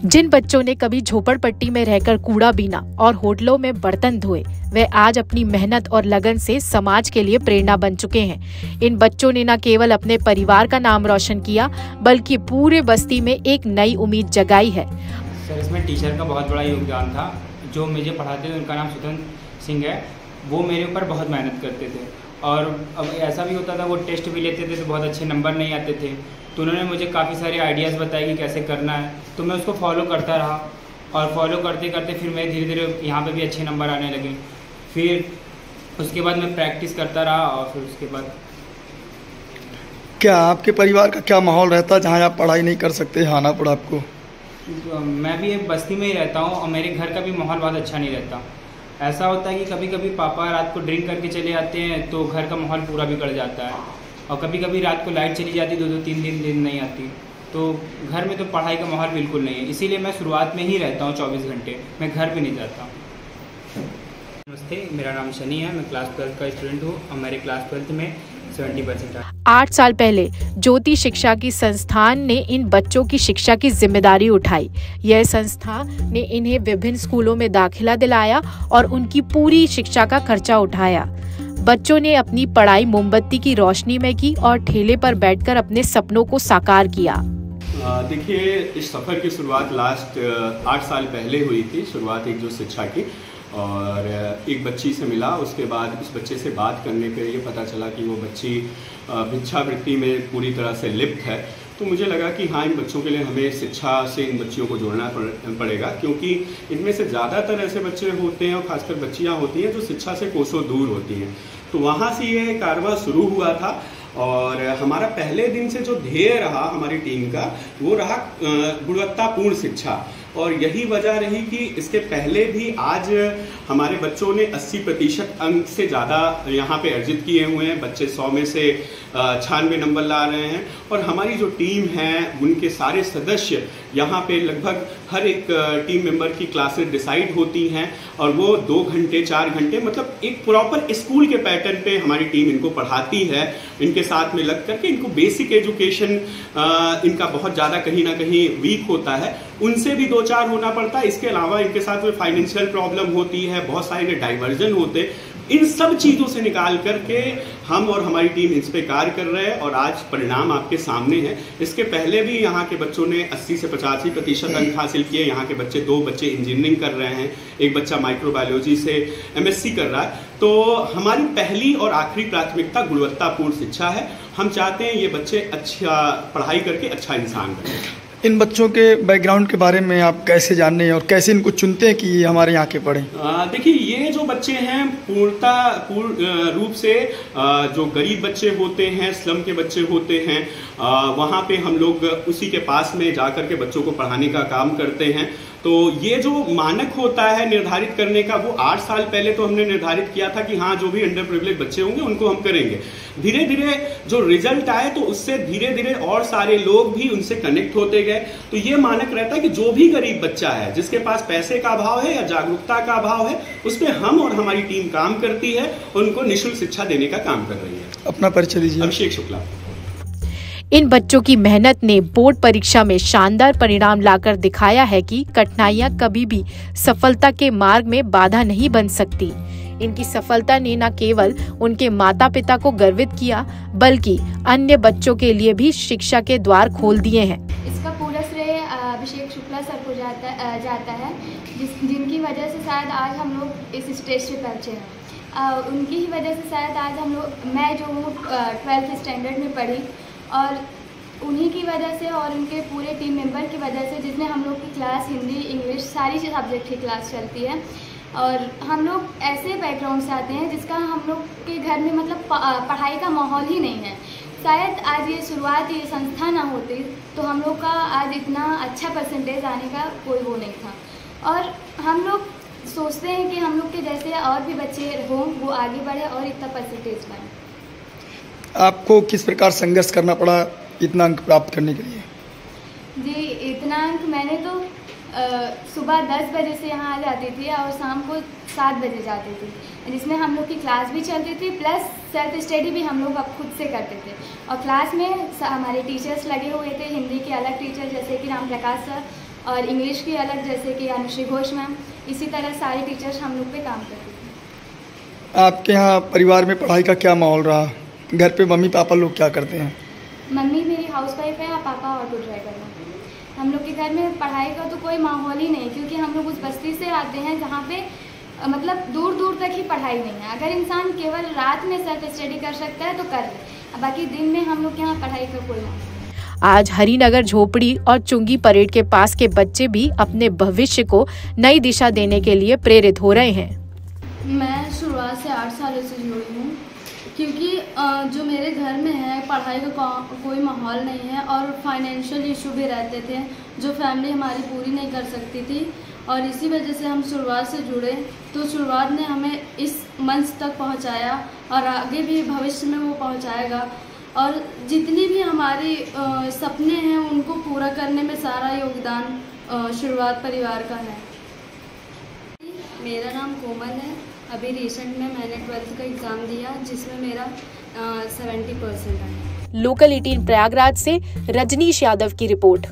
जिन बच्चों ने कभी झोपड़पट्टी में रहकर कूड़ा बीना और होटलों में बर्तन धोए, वे आज अपनी मेहनत और लगन से समाज के लिए प्रेरणा बन चुके हैं। इन बच्चों ने न केवल अपने परिवार का नाम रोशन किया, बल्कि पूरे बस्ती में एक नई उम्मीद जगाई है। सर, इसमें टीचर का बहुत बड़ा योगदान था। जो मुझे पढ़ाते थे उनका नाम स्वतंत्र सिंह है। वो मेरे ऊपर बहुत मेहनत करते थे और अब ऐसा भी होता था वो टेस्ट भी लेते थे तो बहुत अच्छे नंबर नहीं आते थे, तो उन्होंने मुझे काफ़ी सारे आइडियाज़ बताए कि कैसे करना है, तो मैं उसको फॉलो करता रहा और फॉलो करते करते फिर मैं धीरे धीरे यहाँ पे भी अच्छे नंबर आने लगे। फिर उसके बाद मैं प्रैक्टिस करता रहा और फिर उसके बाद क्या आपके परिवार का क्या माहौल रहता है जहाँ आप पढ़ाई नहीं कर सकते, आना पड़ा आपको? मैं भी एक बस्ती में ही रहता हूँ और मेरे घर का भी माहौल बहुत अच्छा नहीं रहता। ऐसा होता है कि कभी कभी पापा रात को ड्रिंक करके चले जाते हैं तो घर का माहौल पूरा बिगड़ जाता है, और कभी कभी रात को लाइट चली जाती, 2-3 दिन नहीं आती, तो घर में तो पढ़ाई का माहौल बिल्कुल नहीं है। इसीलिए मैं शुरुआत में ही रहता हूँ 24 घंटे, मैं घर पे नहीं जाता। नमस्ते, मेरा नाम शनि है, मैं क्लास 12 का स्टूडेंट हूँ और मेरे क्लास 12 में 70% है। 8 साल पहले ज्योति शिक्षा की संस्थान ने इन बच्चों की शिक्षा की जिम्मेदारी उठाई। यह संस्था ने इन्हें विभिन्न स्कूलों में दाखिला दिलाया और उनकी पूरी शिक्षा का खर्चा उठाया। बच्चों ने अपनी पढ़ाई मोमबत्ती की रोशनी में की और ठेले पर बैठकर अपने सपनों को साकार किया। देखिए, इस सफ़र की शुरुआत लास्ट 8 साल पहले हुई थी। शुरुआत एक जो शिक्षा की, और एक बच्ची से मिला। उसके बाद इस बच्चे से बात करने पे ये पता चला कि वो बच्ची भिक्षावृत्ति में पूरी तरह से लिप्त है। तो मुझे लगा कि हाँ, इन बच्चों के लिए हमें शिक्षा से इन बच्चियों को जोड़ना पड़ेगा, क्योंकि इनमें से ज़्यादातर ऐसे बच्चे होते हैं और खासकर बच्चियाँ होती हैं जो शिक्षा से कोसों दूर होती हैं। तो वहाँ से ये कारवां शुरू हुआ था और हमारा पहले दिन से जो ध्येय रहा हमारी टीम का, वो रहा गुणवत्तापूर्ण शिक्षा। और यही वजह रही कि इसके पहले भी आज हमारे बच्चों ने 80% अंक से ज़्यादा यहाँ पे अर्जित किए हुए हैं। बच्चे 100 में से 96 नंबर ला रहे हैं, और हमारी जो टीम है उनके सारे सदस्य यहाँ पे लगभग हर एक टीम मेंबर की क्लासेस डिसाइड होती हैं, और वो 2 घंटे 4 घंटे मतलब एक प्रॉपर स्कूल के पैटर्न पे हमारी टीम इनको पढ़ाती है। इनके साथ में लग करके इनको बेसिक एजुकेशन इनका बहुत ज़्यादा कहीं ना कहीं वीक होता है, उनसे भी 2-4 होना पड़ता है। इसके अलावा इनके साथ में फाइनेंशियल प्रॉब्लम होती है, बहुत सारे डाइवर्जन होते। इन सब चीज़ों से निकाल करके हम और हमारी टीम इस पे कार्य कर रहे हैं, और आज परिणाम आपके सामने है। इसके पहले भी यहाँ के बच्चों ने 80 से 85% अंक हासिल किए। यहाँ के बच्चे 2 बच्चे इंजीनियरिंग कर रहे हैं, एक बच्चा माइक्रोबायोलॉजी से MSc कर रहा है। तो हमारी पहली और आखिरी प्राथमिकता गुणवत्तापूर्ण शिक्षा है। हम चाहते हैं ये बच्चे अच्छा पढ़ाई करके अच्छा इंसान बने। इन बच्चों के बैकग्राउंड के बारे में आप कैसे जानते हैं और कैसे इनको चुनते हैं कि ये हमारे यहाँ के पढ़ें? देखिए, ये जो बच्चे हैं पूर्ण रूप से जो गरीब बच्चे होते हैं, स्लम के बच्चे होते हैं, वहाँ पे हम लोग उसी के पास में जाकर के बच्चों को पढ़ाने का काम करते हैं। तो ये जो मानक होता है निर्धारित करने का, वो 8 साल पहले तो हमने निर्धारित किया था कि हाँ, जो भी अंडर प्रिविलेज बच्चे होंगे उनको हम करेंगे। धीरे धीरे जो रिजल्ट आए तो उससे धीरे धीरे और सारे लोग भी उनसे कनेक्ट होते गए। तो ये मानक रहता है कि जो भी गरीब बच्चा है, जिसके पास पैसे का अभाव है या जागरूकता का अभाव है, उस पर हम और हमारी टीम काम करती है, उनको निःशुल्क शिक्षा देने का काम कर रही है। अपना परिचय दीजिए। अभिषेक शुक्ला। इन बच्चों की मेहनत ने बोर्ड परीक्षा में शानदार परिणाम लाकर दिखाया है कि कठिनाइयां कभी भी सफलता के मार्ग में बाधा नहीं बन सकती। इनकी सफलता ने न केवल उनके माता पिता को गर्वित किया, बल्कि अन्य बच्चों के लिए भी शिक्षा के द्वार खोल दिए हैं। इसका पूरा श्रेय अभिषेक शुक्ला सर को जाता है, जिनकी वजह से शायद आज हम लोग इस स्टेज पे पहुँचे हैं। उनकी ही वजह से शायद आज मैं जो हूँ 12th स्टैंडर्ड में पढ़ी, और उन्हीं की वजह से और उनके पूरे टीम मेंबर की वजह से, जिसमें हम लोग की क्लास हिंदी, इंग्लिश सारी सब्जेक्ट की क्लास चलती है। और हम लोग ऐसे बैकग्राउंड से आते हैं जिसका हम लोग के घर में मतलब पढ़ाई का माहौल ही नहीं है। शायद आज ये शुरुआत, ये संस्था ना होती तो हम लोग का आज इतना अच्छा परसेंटेज आने का कोई वो नहीं था। और हम लोग सोचते हैं कि हम लोग के जैसे और भी बच्चे हों, वो आगे बढ़े और इतना परसेंटेज पाएँ। आपको किस प्रकार संघर्ष करना पड़ा इतना अंक प्राप्त करने के लिए? जी, इतना अंक मैंने तो सुबह 10 बजे से यहाँ आ जाती थी और शाम को 7 बजे जाती थी, जिसमें हम लोग की क्लास भी चलती थी, प्लस सेल्फ स्टडी भी हम लोग अब खुद से करते थे। और क्लास में हमारे टीचर्स लगे हुए थे, हिंदी के अलग टीचर जैसे कि राम प्रकाश सर और इंग्लिश की अलग, जैसे कि अनुश्री घोष मैम। इसी तरह सारे टीचर्स हम लोग पे काम करते थे। आपके यहाँ परिवार में पढ़ाई का क्या माहौल रहा? घर पे मम्मी पापा लोग क्या करते हैं? मम्मी मेरी हाउसवाइफ है और पापा ऑटो ड्राइवर है। हम लोग के घर में पढ़ाई का तो कोई माहौल ही नहीं, क्योंकि हम लोग उस बस्ती से आते हैं जहाँ पे मतलब दूर दूर तक ही पढ़ाई नहीं है। अगर इंसान केवल रात में सेल्फ स्टडी कर सकता है तो कर ले, बाकी दिन में हम लोग के यहाँ पढ़ाई का कोई माहौल नहीं। आज हरिनगर झोपड़ी और चुंगी परेड के पास के बच्चे भी अपने भविष्य को नई दिशा देने के लिए प्रेरित हो रहे हैं। मैं शुरुआत से 8 सालों से जुड़ी हूँ, क्योंकि जो मेरे घर में है पढ़ाई का कोई माहौल नहीं है और फाइनेंशियल इशू भी रहते थे जो फैमिली हमारी पूरी नहीं कर सकती थी, और इसी वजह से हम शुरुआत से जुड़े। तो शुरुआत ने हमें इस मंच तक पहुंचाया और आगे भी भविष्य में वो पहुंचाएगा, और जितनी भी हमारी सपने हैं उनको पूरा करने में सारा योगदान शुरुआत परिवार का है। मेरा नाम कोमल है। अभी रिसेंट में मैंने 12th का एग्ज़ाम दिया जिसमें मेरा 70% आया। लोकल 18 प्रयागराज से रजनीश यादव की रिपोर्ट।